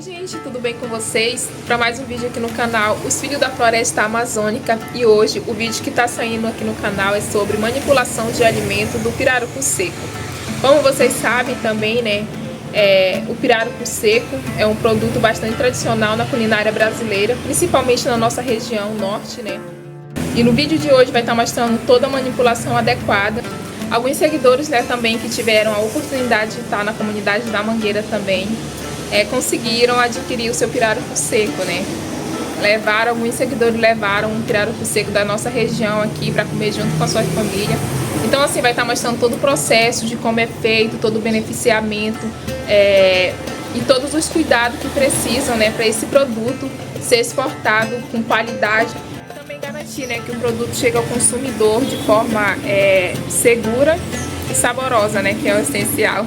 Gente, tudo bem com vocês? Para mais um vídeo aqui no canal, Os Filhos da Floresta Amazônica. E hoje o vídeo que está saindo aqui no canal é sobre manipulação de alimento do pirarucu seco. Como vocês sabem também, né, o pirarucu seco é um produto bastante tradicional na culinária brasileira, principalmente na nossa região norte, né? E no vídeo de hoje vai estar mostrando toda a manipulação adequada. Alguns seguidores, né, também que tiveram a oportunidade de estar na comunidade da Mangueira também, conseguiram adquirir o seu pirarucu seco, né? Alguns seguidores levaram um pirarucu seco da nossa região aqui para comer junto com a sua família. Então assim, vai estar mostrando todo o processo de como é feito, todo o beneficiamento e todos os cuidados que precisam, né, para esse produto ser exportado com qualidade. Também garantir, né, que o produto chegue ao consumidor de forma segura e saborosa, né, que é o essencial.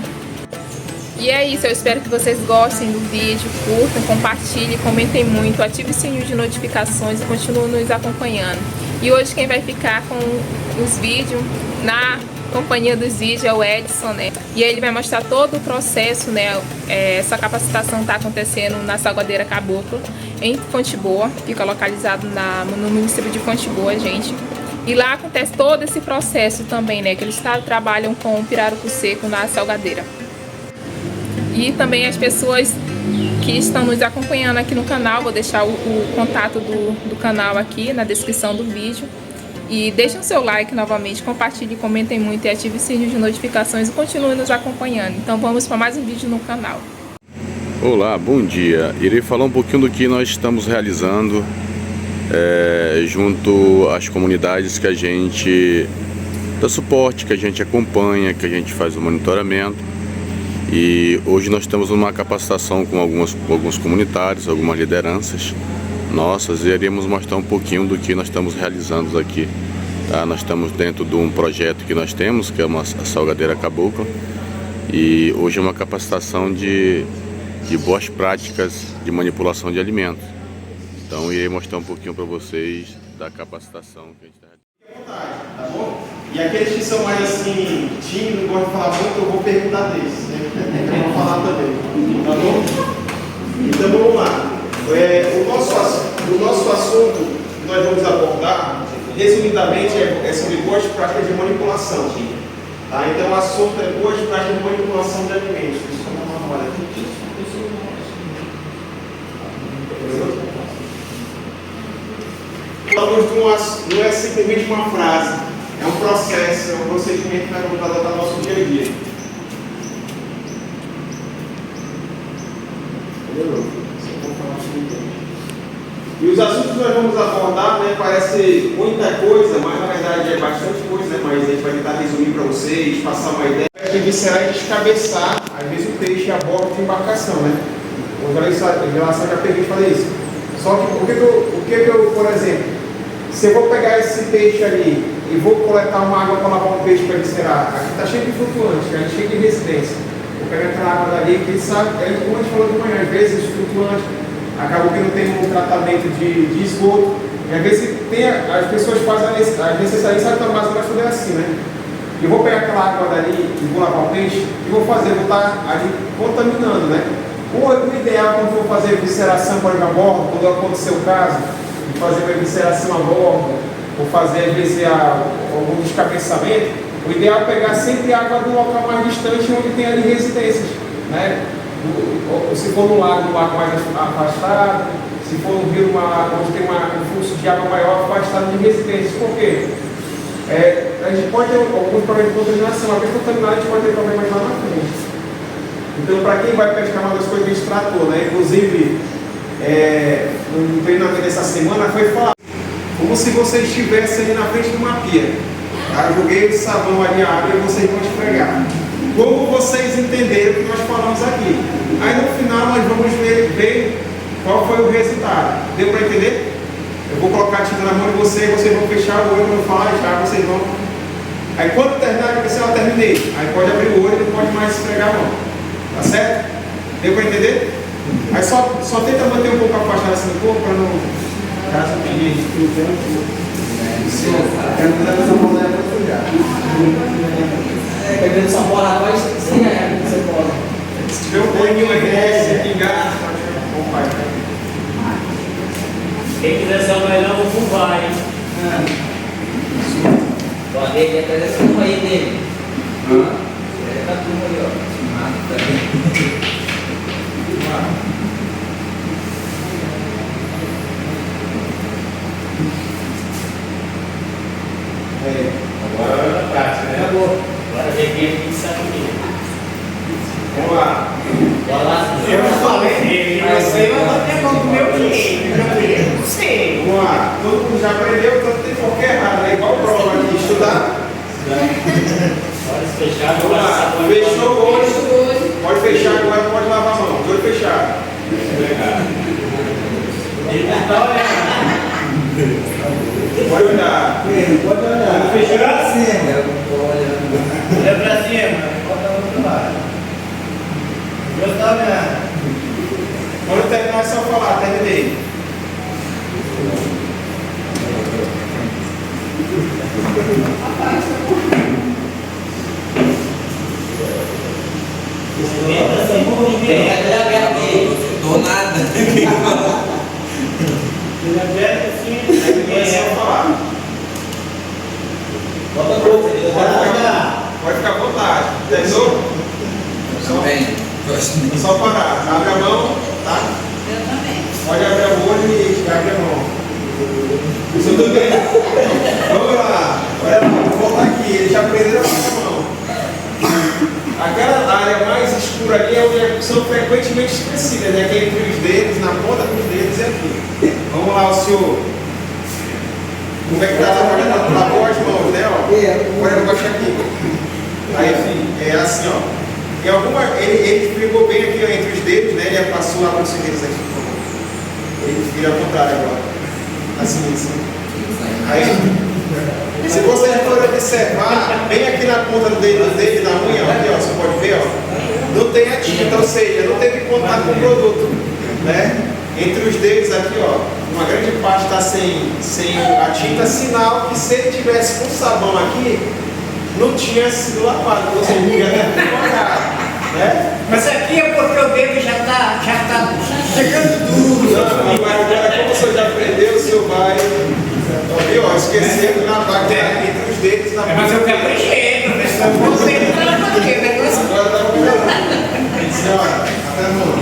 E é isso, eu espero que vocês gostem do vídeo, curtam, compartilhem, comentem muito, ativem o sininho de notificações e continuem nos acompanhando. E hoje quem vai ficar com os vídeos, na companhia dos vídeos, é o Edson, né? E ele vai mostrar todo o processo, né? Essa capacitação está acontecendo na Salgadeira Caboclo, em Fonte Boa, fica localizado no município de Fonte Boa, gente. E lá acontece todo esse processo também, né? Que eles trabalham com o pirarucu seco na salgadeira. E também as pessoas que estão nos acompanhando aqui no canal, vou deixar o contato do canal aqui na descrição do vídeo. E deixem o seu like novamente, compartilhem, comentem muito e ativem o sininho de notificações e continuem nos acompanhando. Então vamos para mais um vídeo no canal. Olá, bom dia. Irei falar um pouquinho do que nós estamos realizando junto às comunidades que a gente dá suporte, que a gente acompanha, que a gente faz o monitoramento. E hoje nós temos uma capacitação com alguns comunitários, algumas lideranças nossas, e iremos mostrar um pouquinho do que nós estamos realizando aqui. Tá? Nós estamos dentro de um projeto que nós temos, que é a Salgadeira Caboclo, e hoje é uma capacitação de boas práticas de manipulação de alimentos. Então irei mostrar um pouquinho para vocês da capacitação que a gente está realizando. Fique à vontade, tá bom? E aqueles que são mais assim, tímidos, não gostam de falar muito, eu vou perguntar deles, né? Eu vou falar também, tá bom? Então vamos lá. O nosso assunto que nós vamos abordar, resumidamente, é sobre boas práticas de manipulação. Tá? Então o assunto é boas práticas de manipulação de alimentos. Deixa eu dar uma olhada aqui. Não é simplesmente uma frase, é um processo, é um procedimento que vai voltar ao nosso dia a dia. E os assuntos que nós vamos abordar, né, parece muita coisa, mas na verdade é bastante coisa, né, mas a gente vai tentar resumir para vocês, passar uma ideia. É viscerar e descabeçar, às vezes o peixe a bordo de embarcação, né? Em relação já peguei e falei isso. Só que o que eu, por exemplo, se eu vou pegar esse peixe ali e vou coletar uma água para lavar um peixe para viscerar, aqui está cheio de flutuantes, a gente cheio de residência. Vou pegar aquela água dali, que sabe, como a gente falou de manhã, às vezes os flutuantes acabam que não tem um tratamento de esgoto, e às vezes as pessoas fazem as necessárias, sabe, mas vai fazer assim, né? Eu vou pegar aquela água dali e vou lavar o peixe, e vou estar ali contaminando, né? O ideal quando for fazer visceração para a bordo, quando acontecer o caso, de fazer uma visceração a bordo, ou fazer às vezes algum descabeçamento, o ideal é pegar sempre água do local mais distante onde tem ali residências, né? Se for no lago mais afastado, se for no rio onde tem um fluxo de água maior, afastado de residências. Por quê? A gente pode ter alguns problemas de contaminação, a questão contaminada a gente pode ter problemas lá na frente. Então, para quem vai pescar, uma das coisas que a gente tratou, né? Inclusive, no treinamento dessa semana, foi falar como se você estivesse ali na frente de uma pia. Eu joguei o sabão ali, a água, e vocês vão esfregar. Como vocês entenderam o que nós falamos aqui. Aí no final nós vamos ver qual foi o resultado. Deu para entender? Eu vou colocar a tinta na mão de vocês vão fechar o olho quando eu falar já, vocês vão. Aí quando terminar, eu pensei, terminei. Aí pode abrir o olho e não pode mais esfregar a mão. Tá certo? Deu para entender? Aí só tenta manter um pouco afastado assim do corpo para não. Caso pedir Pegando essa bola lá, você pode. Se tiver um pouquinho aí, se pingar, Quem quiser ser o melhor, o Bubu vai, hein? Pode ele atrás dessa turma aí dele. É da turma aí, ó. Agora é hora da prática, né? Agora vem quem sabe o que. Vamos lá. Bora lá, Eu não falei dele, você vai bater a mão do meu cliente. Meu cliente, não sei. Vamos lá. Todo mundo já aprendeu, então não tem qualquer errado, né? Igual prova aqui, estudar. olhos fechados, Vamos lá. Fechou o olho. Pode fechar agora, pode lavar a mão. De olho fechado. Ele tá olhando. Pode olhar. Pode olhar. Fechar. Olha pra cima. Bota o outro lado. Eu tô olhando. Quando terminar, é só falar. Terminei. Tem a guerra dele. Tô nada. Ele aberta assim. Terminou, é só falar. Bota a boca, ele Pode vai ficar, pode ficar à vontade. Terminou? Bem, É só parar. Abre a mão, tá? Eu também. Pode abrir o olho e abre a mão. Isso tudo bem? Vamos lá. Olha lá, vou voltar aqui. Eles já aprenderam a abrir a mão. Aquela área mais escura ali é onde são frequentemente esquecidas, né? Que é entre os dedos, na ponta dos dedos e aqui. Vamos lá, o senhor. Como é que tá? Lavou as mãos, né? Ó. Olha, eu baixo aqui. Aí, filho, é assim, ó. Em alguma, ele pegou bem aqui, ó, entre os dedos, né? Ele passou lá para os dedos aqui, por favor. Ele vira ao contrário agora. Assim, assim. Aí, se vocês forem observar, bem aqui na ponta do dedo dele, na unha, ó, aqui, ó, você pode ver, ó, não tem a tinta, ou seja, não teve contato com o produto, né? Entre os dedos aqui, ó, uma grande parte está sem a tinta, sinal que se ele tivesse com sabão aqui, não tinha sido lavado, você podia até ter colocado, né? Mas aqui é porque o dedo já tá chegando duro. Não, agora como o senhor já aprendeu, o senhor vai, viu, ó, esquecendo na bactéria entre os dedos, na Mas eu caprichei, professor. Você não porque o negócio. Agora dá uma olhada. Senhora, até a mão.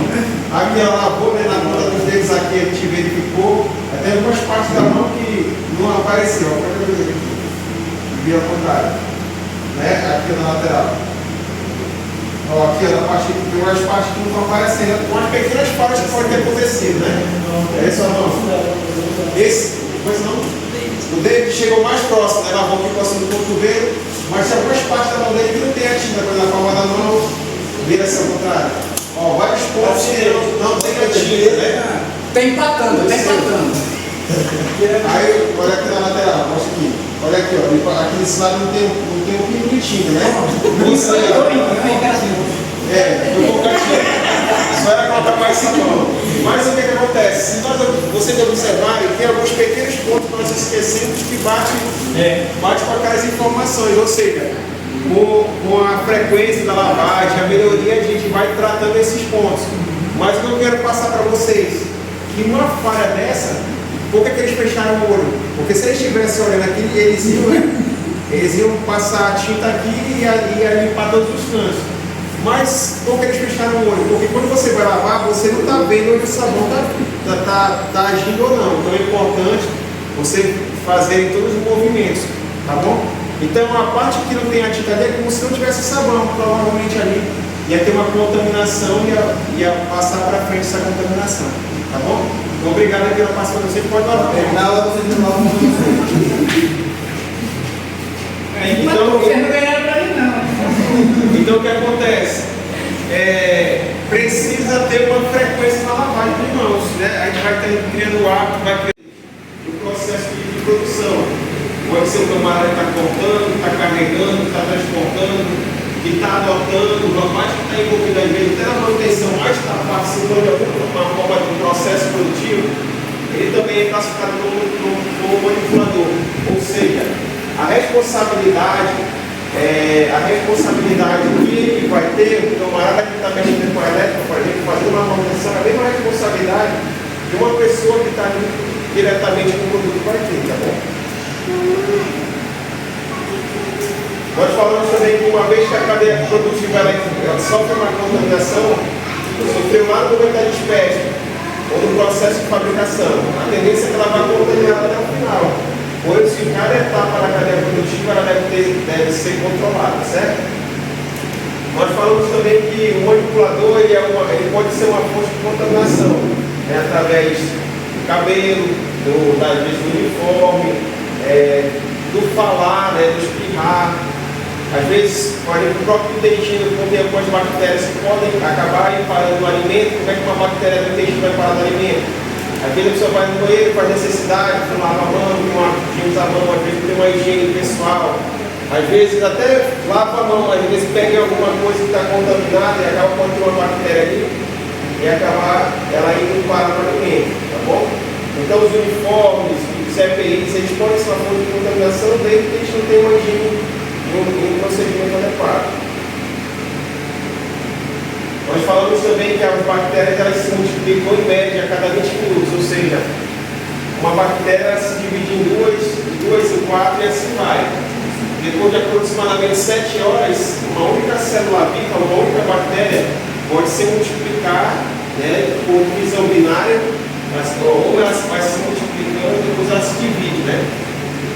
Aqui ela lavou, né, na ponta dos dedos aqui, a gente verificou. Até algumas partes da mão que não apareceu. Olha aqui. Vira ao contrário. Né? Aqui na lateral. Ó, aqui na parte, tem umas partes que não estão aparecendo. Umas pequenas falhas que podem ter acontecido, né? É isso, não? Esse, depois não. O dedo chegou mais próximo, né? Lavou aqui próximo do cotovelo. Mas tem algumas partes da mão dele que não tem a tinta, por exemplo, na palma da mão, vira-se ao contrário. Ó, vários pontos que não tem a tinta, né? Tá empatando, tá empatando. Aí, olha aqui na lateral, mostra aqui. Olha aqui, ó, aqui nesse lado não tem um pingo de tinta, né? Isso aí, ó. Eu vou colocar tinta. Só era colocar mais sabão. Mas o que acontece? Se vocês observarem, tem alguns pequenos pontos que nós esquecemos que bate com aquelas informações, ou seja, com a frequência da lavagem, a melhoria, a gente vai tratando esses pontos. Mas o que eu quero passar para vocês, que uma falha dessa, por que eles fecharam o olho? Porque se eles estivessem olhando aqui, eles iam passar a tinta aqui e ia limpar todos os cantos. Mas por que eles fecharam o olho? Porque quando você vai lavar, você não está vendo onde o sabão está agindo ou não. Então é importante você fazer todos os movimentos, tá bom? Então a parte que não tem a tinta ali é como se não tivesse sabão, provavelmente ali ia ter uma contaminação e ia passar para frente essa contaminação, tá bom? Então, obrigado pela participação, você pode lavar. Na aula você não lava muito. Então, Você não ganharam pra mim, não. então o que acontece? Precisa ter uma frequência na lavagem de mãos, né? A gente vai criando o hábito, vai criando o processo de produção. Pode ser o camarada que está cortando, está carregando, está transportando, que está adotando, o rapaz que está envolvido às vezes até na manutenção, mas está participando de alguma forma do processo produtivo, ele também é classificado como manipulador. Ou seja, a responsabilidade que ele vai ter, o camarada que está mexendo com a elétrica, por exemplo, fazer uma manutenção, é a mesma responsabilidade de uma pessoa que está ali diretamente com o produto que vai ter, tá bom? Nós falamos também que uma vez que a cadeia produtiva ela sofre uma contaminação, sofreu lá no momento da despese ou no processo de fabricação, a tendência é que ela vai contaminar até o final. Por isso que cada etapa da cadeia produtiva ela deve ser controlada, certo? Nós falamos também que o manipulador ele pode ser uma fonte de contaminação, né, através do cabelo, às vezes do uniforme, do falar, né, do espirrar. Às vezes, o próprio intestino contém algumas bactérias que podem acabar parando no alimento. Como é que uma bactéria do intestino vai parar no alimento? Às vezes a pessoa vai no banheiro, faz necessidade, lava a mão, usa a mão, às vezes tem uma higiene pessoal. Às vezes até lava a mão, às vezes pega alguma coisa que está contaminada e acaba pode ter uma bactéria ali e acabar ela indo parar no alimento, tá bom? Então os uniformes, os EPIs, eles podem ser uma fonte de contaminação desde que eles não tenham uma higiene e um procedimento adequado. Nós falamos também que as bactérias elas se multiplicam em média a cada 20 minutos, ou seja, uma bactéria se divide em duas em quatro e assim vai. Depois de aproximadamente 7 horas, uma única célula viva, uma única bactéria pode se multiplicar, né, por divisão binária, ou ela vai se multiplicando e depois ela se divide, né?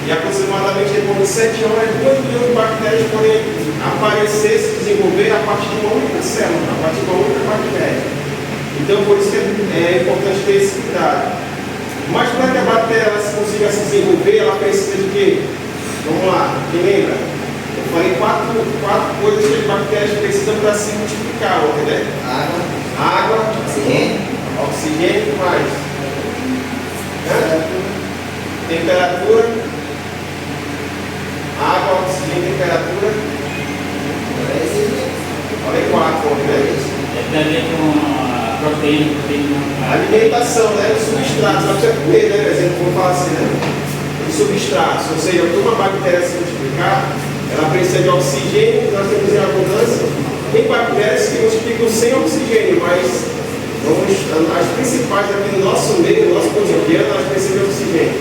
E aproximadamente depois de 7 horas, 2 milhões de bactérias podem aparecer, se desenvolver a partir de uma única célula, a partir de uma única bactéria. Então, por isso que é importante ter esse cuidado. Mas para que a bactéria consiga se desenvolver, ela precisa de quê? Vamos lá, quem lembra? Eu falei quatro coisas que as bactérias precisam para se multiplicar, entendeu? Água, oxigênio, mais. Temperatura. Água, oxigênio, temperatura. Falei 4, né? Tem a ver com a proteína. Alimentação, né? Substratos, não precisa comer, né? Por exemplo, vamos falar assim, né? Substratos, ou seja, para uma bactéria se multiplicar, ela precisa de oxigênio, nós temos em abundância. Tem bactérias que multiplicam sem oxigênio, mas as principais aqui no nosso meio, no nosso cotidiano, elas precisam de oxigênio.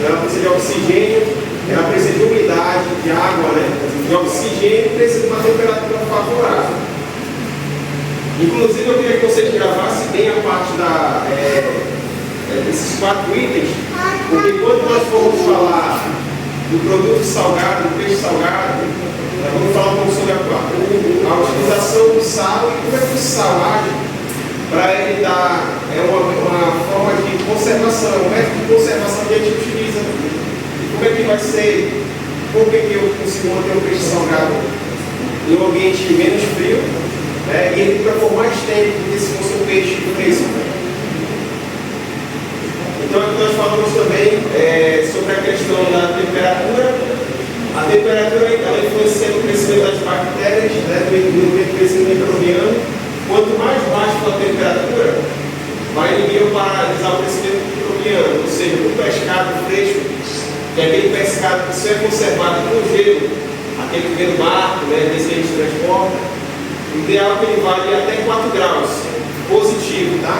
Ela precisa de oxigênio, ela precisa de umidade, de água, né? De oxigênio e precisa de uma temperatura favorável. Inclusive, eu queria que vocês gravassem bem a parte desses 4 itens, porque quando nós formos falar do produto salgado, do peixe salgado, nós vamos falar um pouco sobre a utilização do sal e como é que o sal age para ele dar uma forma de conservação, um método de conservação que a gente utiliza. E como é que vai ser, por que eu consigo manter o peixe salgado em um ambiente menos frio, né, e ele dura por mais tempo do que se fosse um peixe fresco. Então aqui nós falamos também sobre a questão da temperatura. A temperatura ela influencia no crescimento das bactérias, né, no crescimento microbiano. Quanto mais baixa for a temperatura, vai inibir ou paralisar o crescimento microbiano. Ou seja, o pescado fresco, que é aquele pescado que só é conservado com gelo, aquele que vem do barco, né, desse que a gente transporta, o ideal é que ele vá até 4 graus positivo, tá?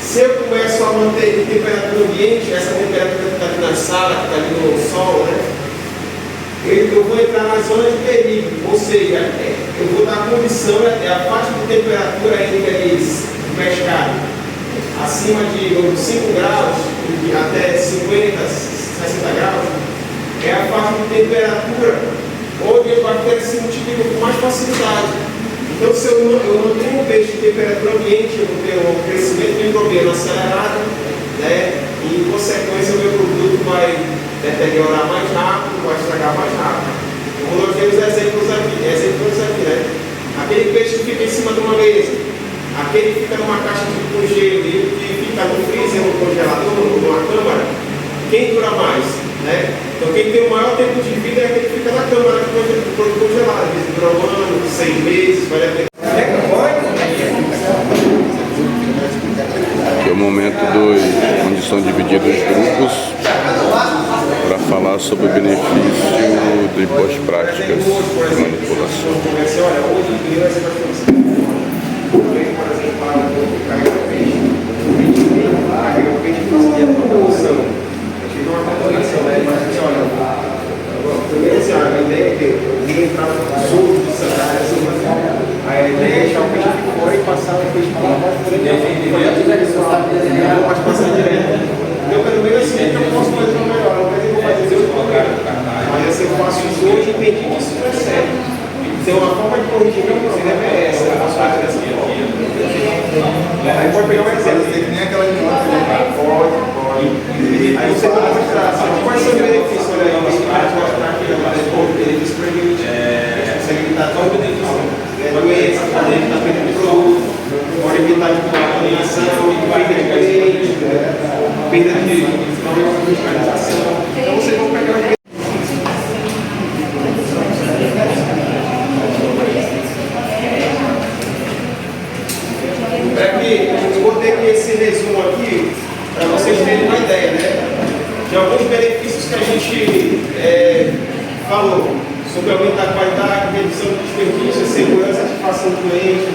Se eu começo a manter a temperatura ambiente, essa temperatura que está aqui na sala, que está ali no sol, né? Eu vou entrar na zona de perigo, ou seja, eu vou dar condição, a faixa de temperatura entre eles, o pescado, acima de 5 graus, até 50, 60 graus, é a faixa de temperatura onde as bactérias se multiplicam com mais facilidade. Então, se eu não tenho um peixe de temperatura ambiente, eu vou ter um crescimento microbiano acelerado, né? E, em consequência, o meu produto vai deteriorar mais rápido, vai estragar mais rápido. Como nós temos exemplos aqui, né? Aquele peixe que fica em cima de uma mesa, aquele que fica numa caixa de congelo e que fica no freezer, no congelador, numa câmara, quem dura mais, né? Então quem tem o maior tempo de vida é aquele que fica na câmara congelado, dura 1 ano, 6 meses, vai depender. É o momento onde são divididos os grupos para falar sobre o benefício de boas práticas de manipulação. Olha, Não pode passar direto. Então, pelo menos assim, é que eu posso fazer o melhor. Não quero fazer o problema. Mas assim, eu faço isso hoje e entendi que isso não é sério. Então, a forma de corrigir meu problema é essa. Eu posso fazer dessa forma. Aí pode pegar um exemplo. Tem que nem aquela de pode. Aí você vai mostrar assim, quais são os benefícios. Olha aí, você vai mostrar aqui o benefício preventivo. Você evitar todo o benefício. Doença, está perdendo produto, pode evitar de contaminação, perda de cliente, perda de fiscalização. Então vocês vão pegar o eu vou ter aqui esse resumo aqui para vocês terem uma ideia, né? De alguns benefícios que a gente falou sobre aumento da qualidade, redução de desperdício, segurança, satisfação do cliente,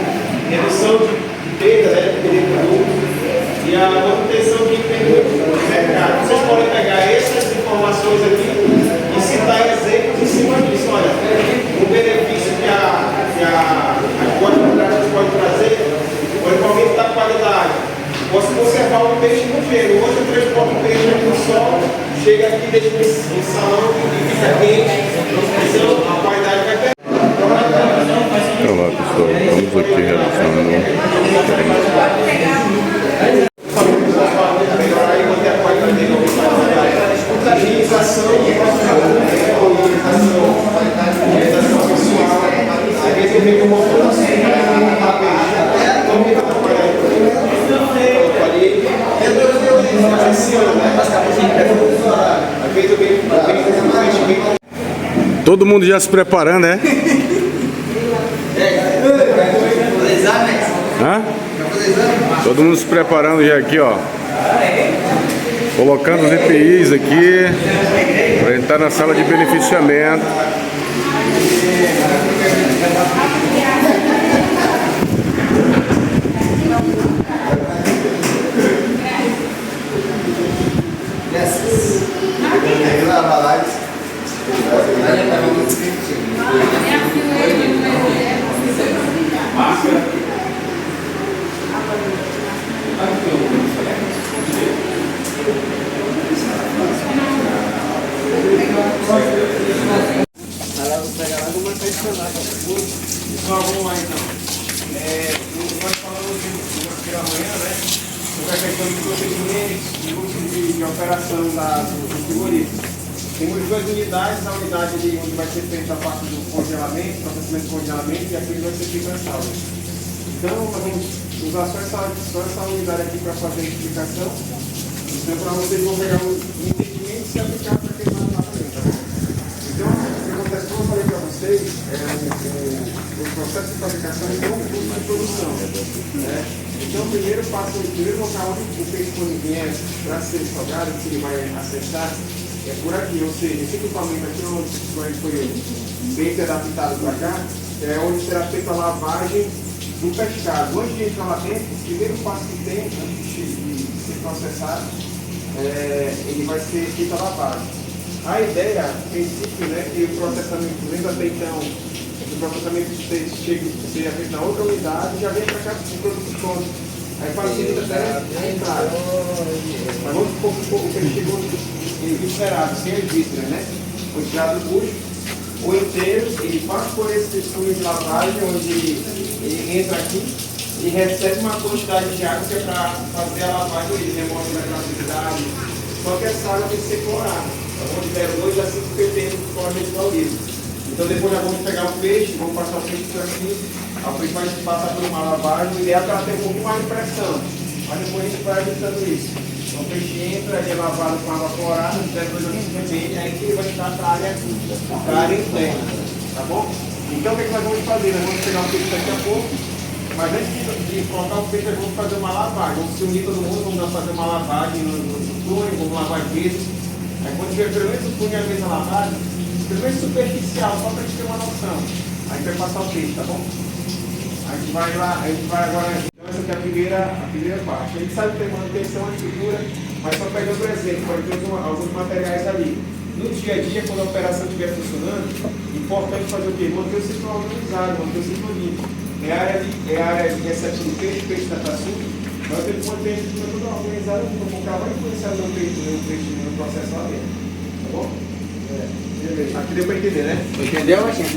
redução de perda, né, de produto e a manutenção de mercado. Vocês podem pegar essas informações aqui e citar exemplos em cima disso. Olha, o benefício que a qualidade pode trazer, o aumento da qualidade. Posso conservar o peixe no gelo. Hoje eu transporto o peixe aqui no sol, chega aqui, deixa no salão e fica quente. Então a qualidade vai ter. Olá pessoal, estamos aqui realizando melhorar e manter a qualidade dele. Higienização pessoal. Às vezes eu vejo uma população que não está peixe. Então me dá uma qualidade. todo mundo já se preparando, né? Hã? Todo mundo se preparando já aqui, ó. Colocando os EPIs aqui para entrar na sala de beneficiamento. Pessoal, vamos lá então. Nós falamos pela manhã, né? Sobre a questão de procedimentos e uso de operação do frigorífico. Temos duas unidades, a unidade onde vai ser feita a parte do congelamento, processamento de congelamento, e aqui vai ser feita a sala. Então, nós vamos usar só essa unidade aqui para fazer a explicação. Então, para vocês vão pegar um entendimento e se aplicar para quem vai lá também, tá bom? Então, o que acontece, como eu falei para vocês, o processo de fabricação é um curso de produção. Né? Então, o primeiro local onde o peixe, quando vier para ser salgado, que ele vai acessar, é por aqui. Ou seja, esse equipamento aqui onde foi feito e adaptado para cá, é onde será feita a lavagem do pescado. Antes de entrar lá dentro, o primeiro passo que tem, antes de ser processado, ele vai ser feita a lavagem. A ideia, a princípio, né, que o processamento, lembra até então, o processamento seja feito na outra unidade, já vem para cá com o produto pronto. Aí facilita até a entrada. Mas vamos supor que o peixe chegou viscerado, sem as vísceras, né? Foi tirado do bucho, o inteiro, ele passa por esse túnel de lavagem, onde ele entra aqui e recebe uma quantidade de água que é para fazer a lavagem, ele remove a gratuidade. Só que essa água tem que ser clorada. Onde der 2 a 5 ppm de cloro residual livre. Então depois já vamos pegar o peixe, vamos passar o peixe por aqui, o peixe vai passar por uma lavagem, o ideal é para ter um pouquinho mais de pressão, mas depois a gente vai ajustando isso. Então o peixe entra, ele é lavado com água clorada, der 2 a 5 ppm, aí que ele vai estar para a área interna, tá bom? Então o que nós vamos fazer? Nós vamos pegar o peixe daqui a pouco, mas antes de colocar o peixe, nós vamos fazer uma lavagem, vamos se unir todo mundo, vamos fazer uma lavagem no túnel, vamos lavar as vezes. Aí quando tiver pelo menos o túnel e a mesa lavada, pelo menos superficial, só para a gente ter uma noção. Aí a gente vai passar o peixe, tá bom? A gente vai lá, a gente vai agora. Então essa aqui é a primeira parte. A gente sabe que tem manutenção, a estrutura, mas só pegando o exemplo, pode ter alguns materiais ali. No dia a dia, quando a operação estiver funcionando, importante fazer o quê? Manter o sistema organizado, manter o sistema limpo. É a área de recepção do peixe, o peixe está assim, Mas ele pode ter tudo organizado, porque ela vai influenciar no peito no processo lá dentro. Tá bom? Beleza. Aqui deu para entender, né? Entendeu, Machinho?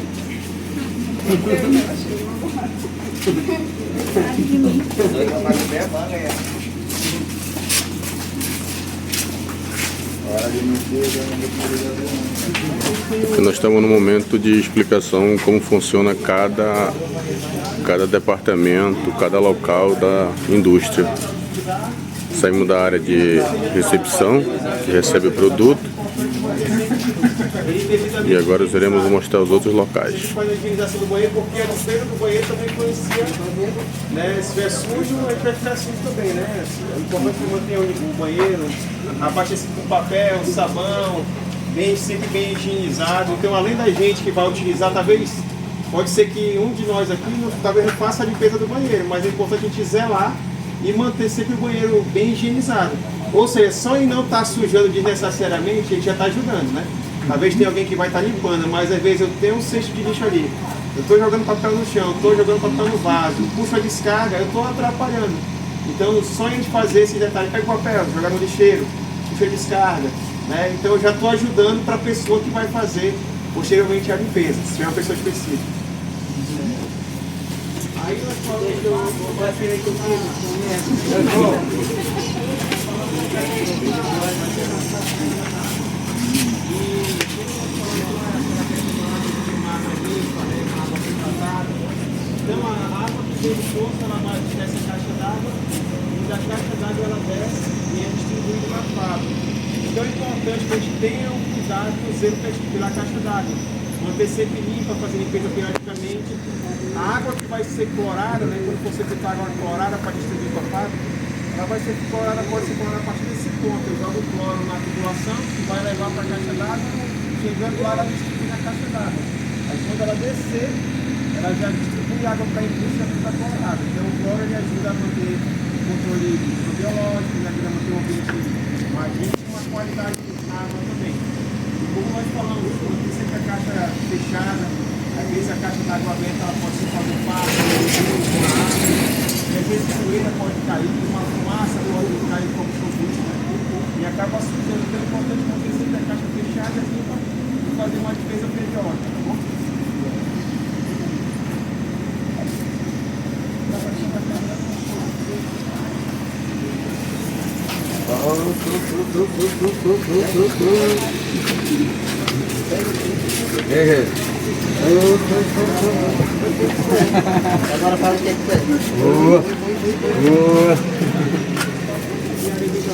Nós estamos no momento de explicação como funciona cada departamento, cada local da indústria. Saímos da área de recepção, que recebe o produto, e agora iremos mostrar os outros locais. A gente faz a higienização do banheiro porque a limpeza do banheiro também influencia, né? Se estiver sujo, a gente vai ficar sujo também, né? É importante que mantenha o banheiro abastecido com papel, sabão, sempre bem higienizado. Então, além da gente que vai utilizar, talvez, pode ser que um de nós aqui talvez não faça a limpeza do banheiro, mas é importante a gente zelar e manter sempre o banheiro bem higienizado. Ou seja, só em não estar sujando desnecessariamente, a gente já está ajudando, né? Talvez tenha alguém que vai estar limpando, mas às vezes eu tenho um cesto de lixo ali, eu estou jogando papel no chão, estou jogando papel no vaso, puxo a descarga, eu estou atrapalhando. Então, só a gente fazer esse detalhe, pega o papel, jogar no lixeiro, puxa a descarga, né? Então eu já estou ajudando para a pessoa que vai fazer posteriormente a limpeza, se tiver uma pessoa específica. Aí nós falamos que eu vou referir aqui então a água que vem do poço, ela vai desce a caixa d'água, e da caixa d'água ela desce e é distribuída na fábrica. Então é importante que a gente tenha um cuidado no zero pela caixa d'água. Manter sempre limpa, fazer limpeza periodicamente. A água que vai ser clorada, né, quando você tem água clorada para distribuir para a fábrica, ela vai ser clorada, pode ser clorada a partir desse ponto. Eu jogo o cloro na tubulação, que vai levar para a caixa d'água, chegando lá ela distribui na caixa d'água. Aí quando ela descer, ela já distribui água para a indústria da clorada. Então o cloro ele ajuda a manter o controle microbiológico, ele ajuda a manter o ambiente mais limpo e uma qualidade na água também. E como nós falamos, manter sempre a caixa fechada, às vezes a caixa d'água aberta ela pode ser fazer fácil, e às vezes a poeira pode cair, uma fumaça do óleo cair como combustível, e acaba sujando. Então é importante manter sempre a caixa fechada limpa e fazer uma limpeza periódica, tá bom? Agora fala o que é que faz. Boa!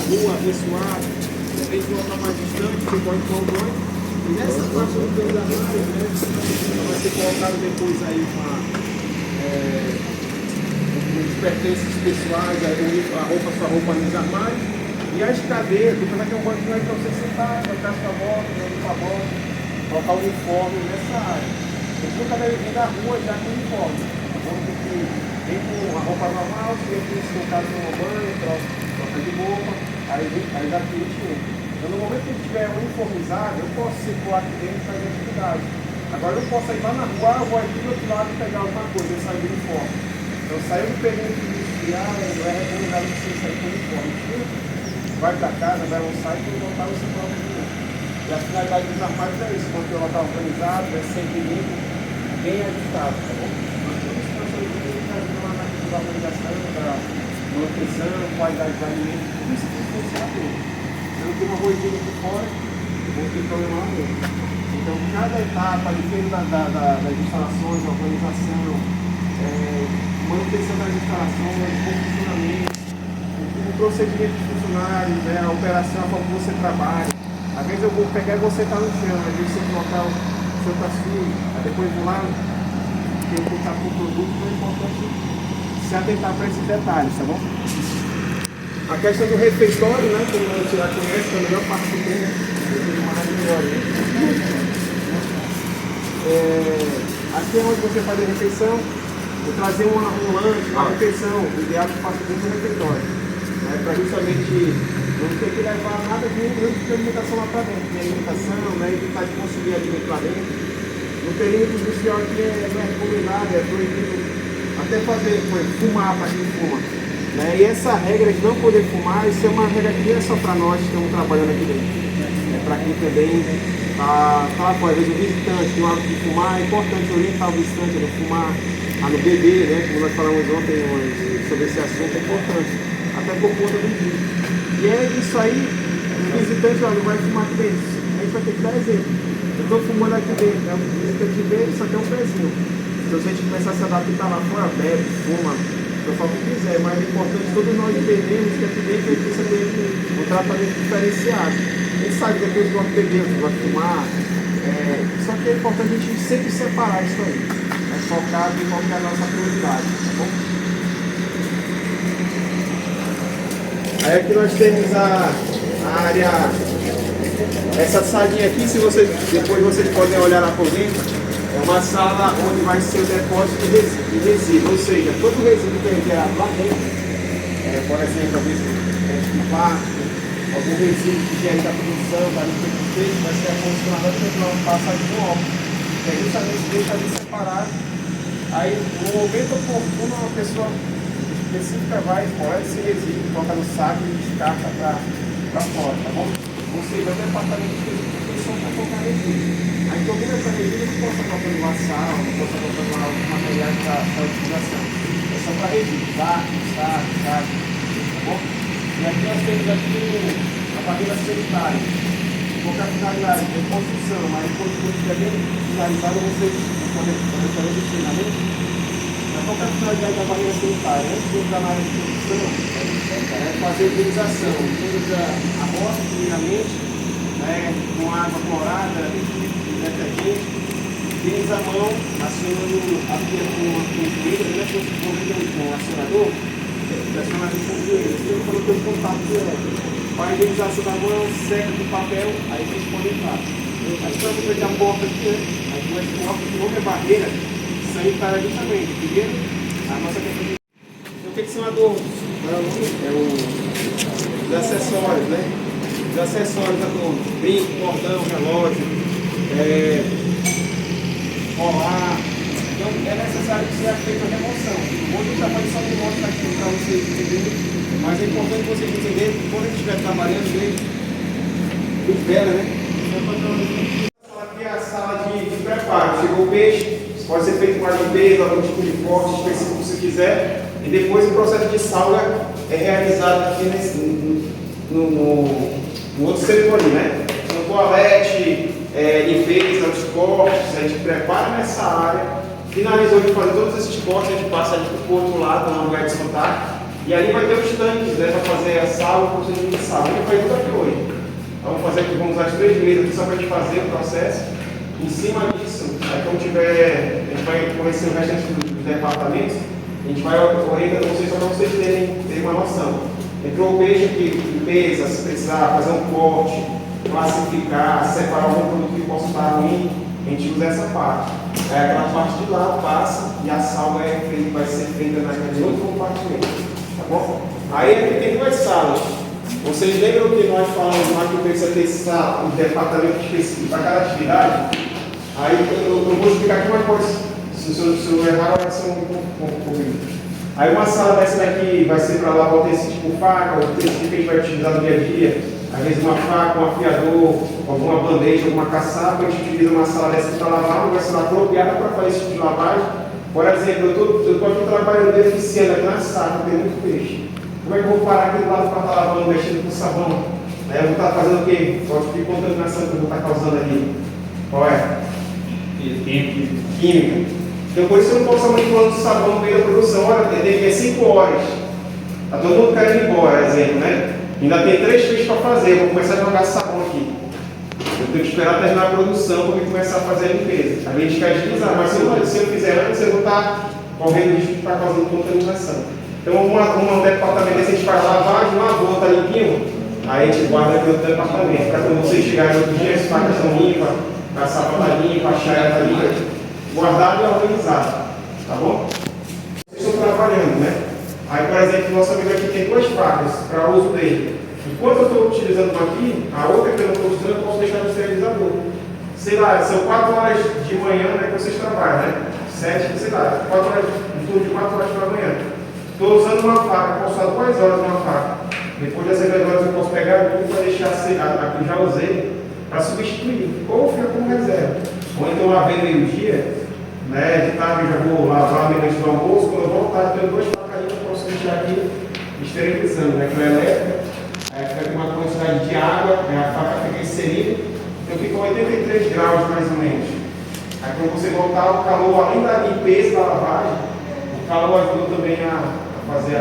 Rua, abençoado, de repente de um local mais distante, você pode tomar um banho. E nessa parte do teu armário, né, vai ser colocado depois aí os pertences pessoais, sua roupa nos armários. E as cadeiras, porque vai ter um banco que vai para você sentar, vai ficar sua bota, limpar a bota, colocar o uniforme nessa área. Você nunca deve vir da rua já com o uniforme. Porque vem com a roupa normal, se vem no caso tomar banho, troca de roupa, aí dá tudo diferente. Então no momento que ele estiver uniformizado, eu posso circular aqui dentro e fazer atividade. Agora eu não posso ir lá na rua, eu vou aqui do outro lado pegar alguma coisa, eu saio do uniforme. Então saiu do perímetro industrial, não é recomendado que você saia com o uniforme. Vai para casa, vai almoçar e quando voltar você coloca de novo. E a finalidade dos armários é isso, manter o local organizado, sempre limpo, bem ajustado, tá bom? Nós temos que ajudar na questão da organização, da manutenção, qualidade do alimento, tudo isso tem que funcionar tudo. Se não tem uma rotina aqui fora, vou ter problema lá mesmo. Então, cada etapa, depende das instalações, da organização, manutenção das instalações, bom funcionamento, o procedimento de funcionários, né, a operação, a forma que você trabalha. Às vezes eu vou pegar e você está no chão, às vezes você colocar o seu está sujo, aí depois vou lá, tem que contar com o produto, então é importante se atentar para esses detalhes, tá bom? A questão do refeitório, né, como você já conhece, é a melhor parte do tempo, aqui é onde você faz a refeição, vou trazer um lanche, uma refeição, o ideal é que faça dentro do refeitório. Para justamente não ter que levar nada de alimentação lá para dentro, de alimentação, né, evitar de consumir alimento lá dentro. No perímetro industrial aqui não é recomendado, é proibido até fazer, fumar para quem fuma. Né? E essa regra de não poder fumar, isso é uma regra que não é só para nós que estamos trabalhando aqui dentro. É para quem também está fora. Às vezes o visitante tem o hábito de fumar, é importante orientar o visitante a não fumar, a não beber, né? Como nós falamos ontem sobre esse assunto, é importante, até por conta do vídeo. E é isso aí, o visitante não vai fumar aqui dentro, a gente vai ter que dar exemplo. Eu estou fumando aqui dentro, né? O visitante vê, só tem um pezinho. Então se a gente começar a se adaptar lá fora, bebe, fuma, eu falo o que quiser, mas é importante todos nós entendemos que aqui dentro a gente precisa ter um tratamento diferenciado. A gente sabe que aqui os gostam de beber, os gostam de fumar, só que é importante a gente sempre separar isso aí. É focado em qual que é a nossa prioridade, tá bom? Aí aqui nós temos a área, essa salinha aqui, se vocês, depois vocês podem olhar lá por dentro, é uma sala onde vai ser o depósito de resíduo, ou seja, todo o resíduo que é gerado lá dentro, por exemplo, de parto, algum resíduo que gera da produção, da limpeza do peixe, vai ser acondicionado dentro de uma passagem de obra. E aí justamente deixa ali separado. Aí no momento oportuno uma pessoa específica vai, coleta esse resíduo, coloca no saco e descarta para fora, tá bom? Ou seja, o departamento de resíduo tem só para colocar resíduo. Aí todo mundo essa resíduo não possa colocar no vassal, não possa colocar no material da utilização. É só para resíduo, saco, tá bom? E aqui nós temos a barreira sanitária. Qualquer finalidade de construção, mas quando estiver bem finalizado, vocês podem fazer esse treinamento. Mas qualquer finalidade da barreira sanitária, antes de entrar na área de produção, fazer a utilização. Utiliza a roça, primeiramente, com água clorada, detergente, utiliza a mão, acionando a pia com uma poeira, com um acionador, acionador com poeira. Então, quando tem contato direto. Para a higienização da mão, seca com papel, aí vocês podem entrar. Aí quando você fez a porta aqui, aí vai ter uma outra barreira sanitária justamente. Primeiro, a nossa questão de... Então, o que são adornos? Os acessórios, né? Os acessórios adornos, brinco, cordão, relógio, colar. Então, é necessário que seja feita a remoção. Hoje eu já falei só demonstra aqui para vocês entenderem. Mas é importante vocês entenderem que quando a gente estiver trabalhando dele, muito bela, né? Aqui é a sala de preparo. Chegou o peixe, pode ser feito uma limpeza, algum tipo de corte específico que você quiser. E depois o processo de salga é realizado aqui no outro setor ali, né? No toalete, limpeza, os cortes, a gente prepara nessa área. Finalizou de fazer todos esses cortes, a gente passa ali para o outro lado, no lugar de soltar. E ali vai ter os tanques, né, para fazer a sala, o procedimento de sala. A gente vai tudo aqui hoje. Então, vamos fazer aqui, vamos usar as 3 mesas aqui só para a gente fazer o processo. Em cima disso, aí quando tiver, a gente vai conhecer o restante dos departamentos, a gente vai orientando vocês só para vocês terem uma noção. Entrou o peixe aqui, limpeza, se precisar fazer um corte, classificar, separar algum produto que possa estar ruim, a gente usa essa parte. Aí aquela parte de lá passa e a salva vai ser feita naquele outro compartimento. Tá bom? Aí aqui tem 2 salas. Vocês lembram que nós falamos lá que precisa ter um departamento específico para cada atividade? Aí eu vou explicar aqui uma coisa. Se eu errar, vai ser um pouco. Aí uma sala dessa daqui vai ser para lavar utensílios tipo faca, o utensílio que a gente vai utilizar no dia a dia. Às vezes uma faca, um afiador, alguma bandeja, alguma caçapa, a gente utiliza uma sala dessa para lavar, uma vai ser apropriada para fazer esse tipo de lavagem. Por exemplo, eu estou aqui trabalhando deficiente aqui na sala, tem muito peixe. Como é que eu vou parar aqui do lado para estar lavando, mexendo com sabão? Eu vou estar fazendo o quê? Só que contaminação que eu vou estar causando ali. Qual é? Química. Então por isso eu não posso estar manipulando o sabão no meio da produção. Olha, tem que ter 5 horas. Está todo mundo querendo ir embora, exemplo, né? Ainda tem 3 peixes para fazer, eu vou começar a jogar sabão aqui. Eu tenho que esperar terminar a produção para começar a fazer a limpeza. A gente quer agilizar, mas se eu fizer antes, eu vou estar correndo risco de estar causando contaminação. Então, um departamento desse a gente faz lavagem, lavou, está limpinho, aí a gente guarda aqui outro departamento. Para quando vocês chegarem no outro dia, as facas estão limpas, a sapa está limpa, a chaia está limpa, guardado e organizado. Tá bom? Vocês estão trabalhando, né? Aí, por exemplo, nosso amigo aqui tem 2 facas para uso dele. Enquanto eu estou utilizando uma aqui, a outra que eu não estou usando, eu posso deixar no esterilizador. Sei lá, são 4 horas de manhã, né, que vocês trabalham, né? 7, sei lá, 4 horas, em torno de 4 horas pela manhã. Estou usando uma faca, posso usar 2 horas uma faca. Depois das 2 horas eu posso pegar tudo para deixar a que eu já usei, para substituir, ou fica como reserva. Ou então lavei meio-dia, né, de tarde eu já vou lavar meio antes do almoço, quando eu voltar eu tenho 2 facas que eu posso deixar aqui esterilizando, né, que é elétrica, aí fica com uma quantidade de água, né, a faca fica inserida, então fica 83 graus mais ou menos. Aí quando você voltar, o calor, além da limpeza, da lavagem, o calor ajuda também a fazer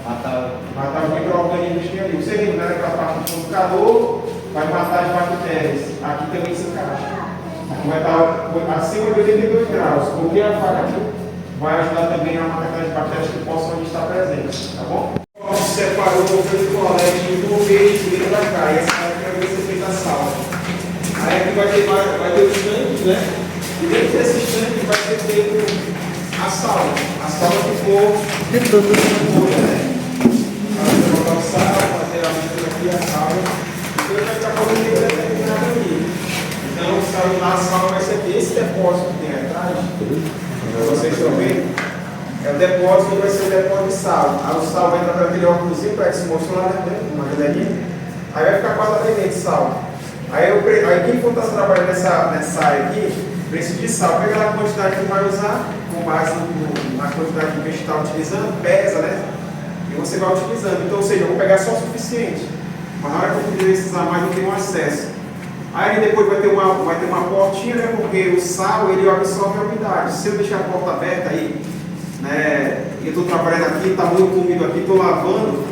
matar os micro-organismos que tem ali. Você lembra, né, daquela parte do calor, vai matar as bactérias. Aqui também se encaixa. Aqui vai estar acima de 82 graus. Porque a faca aqui vai ajudar também a matar aquelas bactérias que possam estar presentes. Tá bom? Você separou o de colete do peixe dentro da cá. E essa aqui vai ser feita a sala. Aí aqui vai ter os tanques, né? E dentro desses tanques vai ser feito a sala. A sala que for de todo mundo, né? Para colocar o sal, fazer a mistura aqui, a sala. Então vai ficar com determinado aqui. Então a sala vai ser aqui. Esse depósito que tem atrás, vocês estão vendo, é o depósito que vai ser o depósito de sal. Aí o sal vai entrar para aquele óculosinho, para que se mostre lá dentro, uma janelinha. Aí vai ficar 4 elementos de sal. Aí quem for estar trabalhando nessa área aqui, precisa de sal. Pega a quantidade que vai usar, com base na quantidade que a gente está utilizando, pesa, né? E você vai utilizando. Então, ou seja, eu vou pegar só o suficiente. Mas na hora que eu precisar mais, eu tenho acesso. Aí depois vai ter uma portinha, né? Porque o sal, ele absorve a umidade. Se eu deixar a porta aberta aí, né? Eu estou trabalhando aqui, está muito úmido aqui, estou lavando,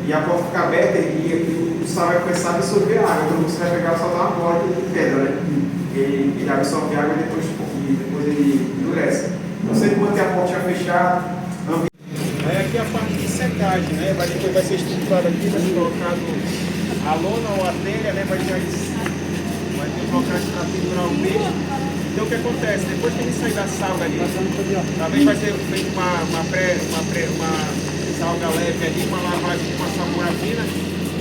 e a porta fica aberta e o sal vai começar a absorver a água. Então você vai pegar só dar uma bola de pedra, né? Ele absorve a água e depois ele endurece. Então sempre manter a porta fechada. Aí aqui a parte de secagem, né? Depois vai ser estruturado aqui, vai ser colocado a lona ou a telha, né? Vai ter colocado para pendurar o peixe. Então o que acontece? Depois que ele sair da salga ali, talvez vai ser feita uma salga leve ali, uma lavagem com a salmoura fina,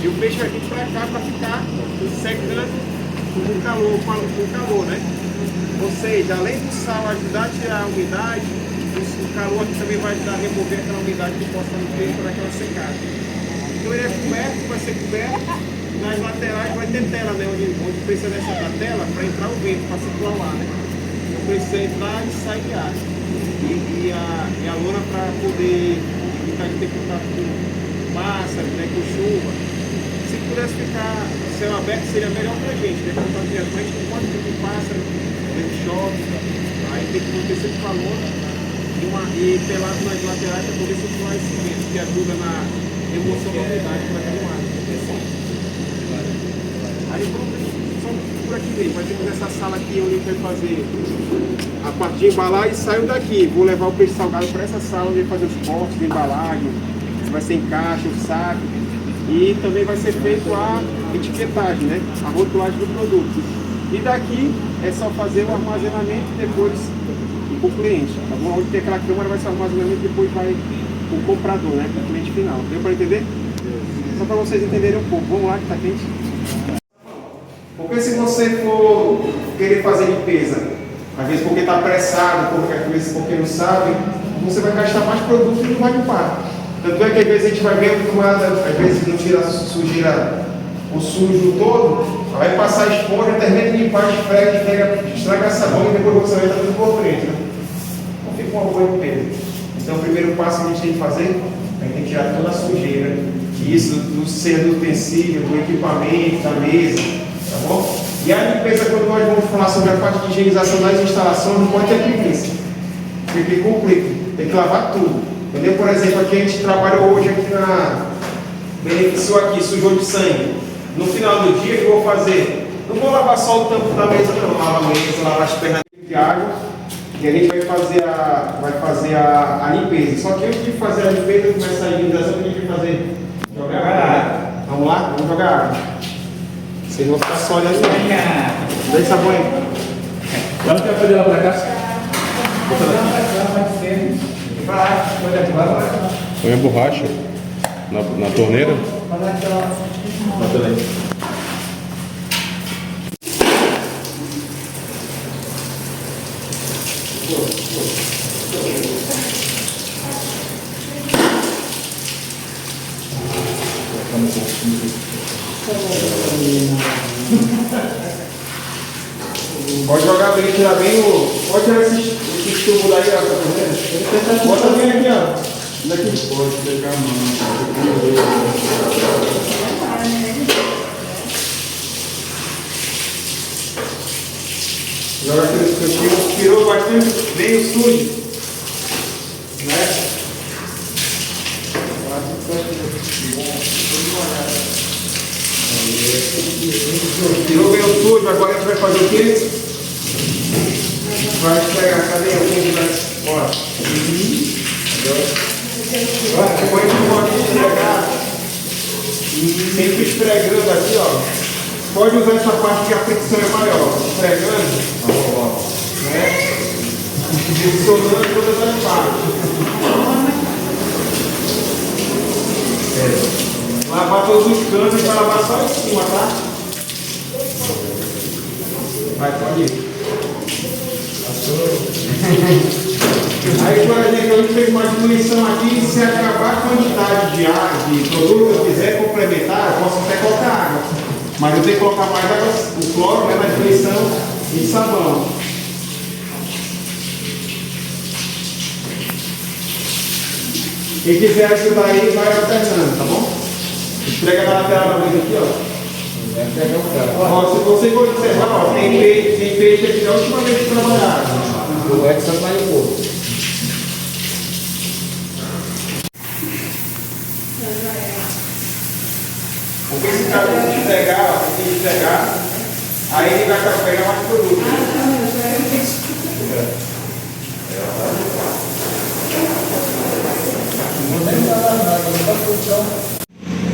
e o peixe vai vir para cá para ficar secando com o calor, né? Ou seja, além do sal ajudar a tirar a umidade, o calor aqui também vai ajudar a remover aquela umidade que possa no peixe para aquela secada. Então ele é coberto, vai ser coberto, nas laterais vai ter tela, né? Onde precisa dessa tela para entrar o vento, para circular o ar, né? Então precisa entrar e sair de ar. E a lona para poder evitar de ter contato com pássaros, né? Com chuva. Se pudesse ficar céu aberto seria melhor para a gente, né? Contato direto, mas a gente não pode ter com pássaro, vento chove, aí tem que manter sempre com a lona e pelado nas laterais para poder circular esse vento, que ajuda na remoção da umidade para aquele ar. Aí só por aqui mesmo, vai ter essa sala aqui onde a gente vai fazer a parte de embalagem e saio daqui. Vou levar o peixe salgado para essa sala onde vai fazer os cortes de embalagem, vai ser encaixe, o saco. E também vai ser feito a etiquetagem, né? A rotulagem do produto. E daqui é só fazer o armazenamento e depois ir para o cliente. Tá bom? Onde tem aquela câmara vai ser o armazenamento e depois vai para o comprador, né? Para o cliente final. Deu para entender? Só para vocês entenderem um pouco. Vamos lá que está quente. Porque se você for querer fazer limpeza, às vezes porque está apressado, às vezes porque não sabe, você vai gastar mais produto e não vai limpar. Tanto é que às vezes a gente vai ver que às vezes não tira a sujeira, o sujo todo, vai passar a esponja, termina de limpar, esfrega, estraga sabão e depois você vai estar tudo por dentro. Não fica uma boa limpeza. Então o primeiro passo que a gente tem que fazer é que tem que tirar toda a sujeira, isso do ser do utensílio, do equipamento, da mesa, tá bom? E a limpeza, quando nós vamos falar sobre a parte de higienização das instalações, não pode ter preguiça, porque complica, tem que lavar tudo. Entendeu? Por exemplo, aqui a gente trabalhou hoje aqui beneficiou aqui, sujou de sangue. No final do dia, o que eu vou fazer? Não vou lavar só o tampo da mesa, não. Lavar a mesa, lavar as pernas de água. E a gente vai fazer a limpeza. Só que antes de fazer a limpeza, começar a higienização, o que a gente vai fazer? Jogar água. Vamos lá? Vamos jogar água. Vocês vão ficar só olhando. Dá esse sabão aí. Vamos fazer lá para cá? Põe a borracha na torneira. Pode jogar bem, tirar bem o... Pode tirar esse tubo daí, ó, tá vendo? Bota bem aqui, ó. Daqui. Pode pegar a mão. Joga aquele que tirou bastante bem o sujo. Né? Tirou bem o sujo, agora a gente vai fazer o quê? Vai pegar, cadê o fundo da... Bora. Depois a gente pode esfregar. Sempre esfregando aqui, ó. Pode usar essa parte que a fricção é maior. Esfregando. Né? Posicionando todas as partes. Lavar todos os cantos e vai lavar só em cima, tá? Vai, pode ir. Aí, por exemplo, a gente fez uma diminuição aqui. Se acabar a quantidade de ar, de produto que eu quiser complementar, eu posso até colocar água. Mas eu tenho que colocar mais água, o cloro, né, na diminuição de sabão. Quem quiser ajudar aí, vai alternando, tá bom? Esfrega na lateral da mesa aqui, ó. Ó, se você for observar, ó, tem peixe aqui da última vez que trabalharam. O Edson vai no corpo. Porque esse cara tem que esfregar, ó, tem que esfregar, aí ele vai pegar mais produto.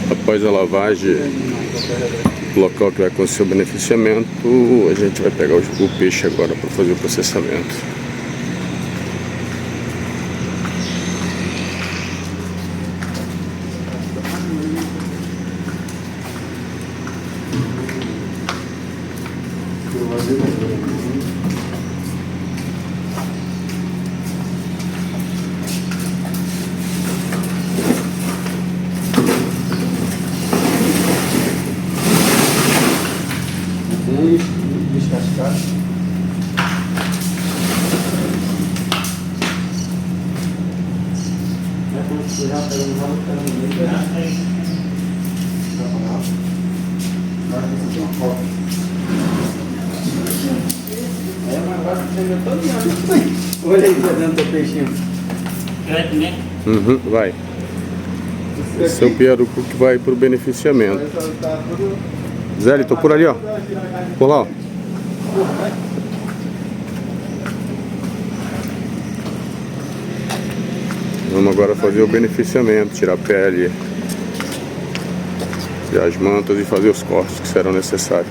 Após a lavagem, o local que vai acontecer o beneficiamento, a gente vai pegar o peixe agora para fazer o processamento. Descascar. Olha aí, tá dentro do peixinho. Uhum, vai. Esse é o pirarucu que vai para o beneficiamento. Zé, tô por ali, ó. Por lá, ó. Vamos agora fazer o beneficiamento, tirar a pele, tirar as mantas e fazer os cortes que serão necessários.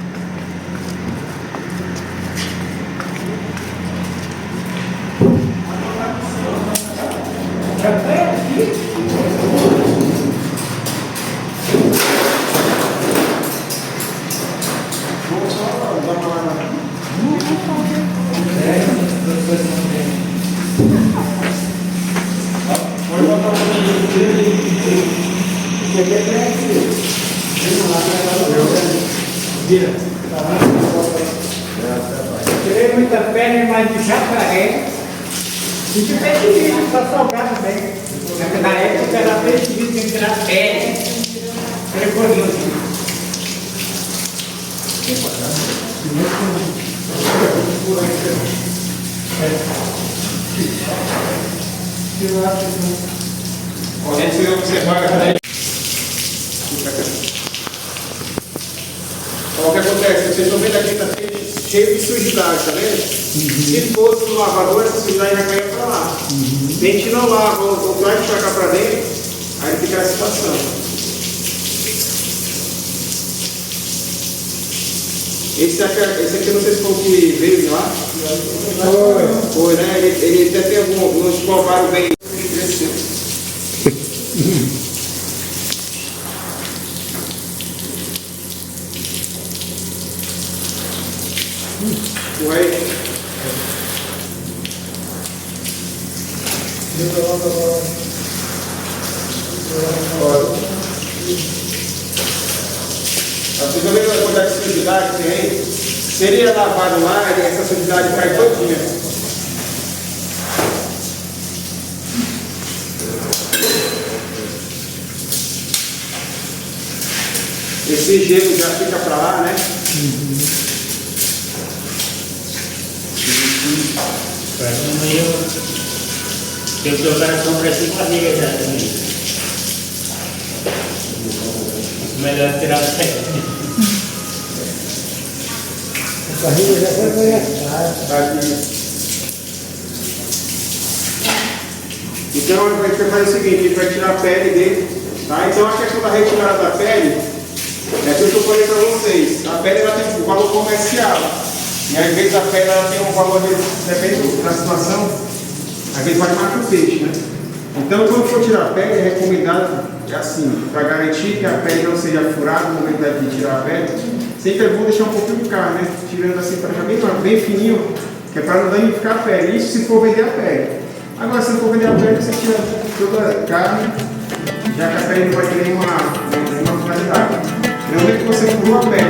Tirei muita pele, mas de jacaré. E de peixe vivo, para salgar também. Na época era peixe vivo, tem que tirar pele. Perigoso. Olha, se eu observar a o que acontece? Vocês estão vendo aqui, está cheio de sujidade, tá vendo? Se fosse no lavador, essa sujidade já caía para lá. Se a gente não lava, ou traz para cá para dentro, aí fica a situação. Esse aqui eu não sei se foi o que veio de lá. Foi, né? Ele até tem alguns covaram bem. Ué. Vocês estão vendo a quantidade de sujidade que tem aí? Seria lavado lá e essa sujidade cai todinha. Esse gelo já fica para lá, né? Eu teu coração parece uma barriga já também. Melhor tirar o pé. A barriga já vai ganhar. Aqui. Então a gente vai fazer o seguinte, a gente vai tirar a pele dele, tá? Então a questão da retirada da pele é aquilo que eu falei para vocês. A pele ela tem um valor comercial. E às vezes a pele ela tem um valor, depende da situação, às vezes vale mais que o peixe, né? Então quando for tirar a pele, é recomendado assim, para garantir que a pele não seja furada no momento de tirar a pele, sempre é bom deixar um pouquinho de carne, né? Tirando assim para ficar bem fininho, que é para não danificar a pele. Isso se for vender a pele. Agora se for vender a pele, você tira toda a carne, já que a pele não vai ter nenhuma finalidade. No momento que você furou a pele,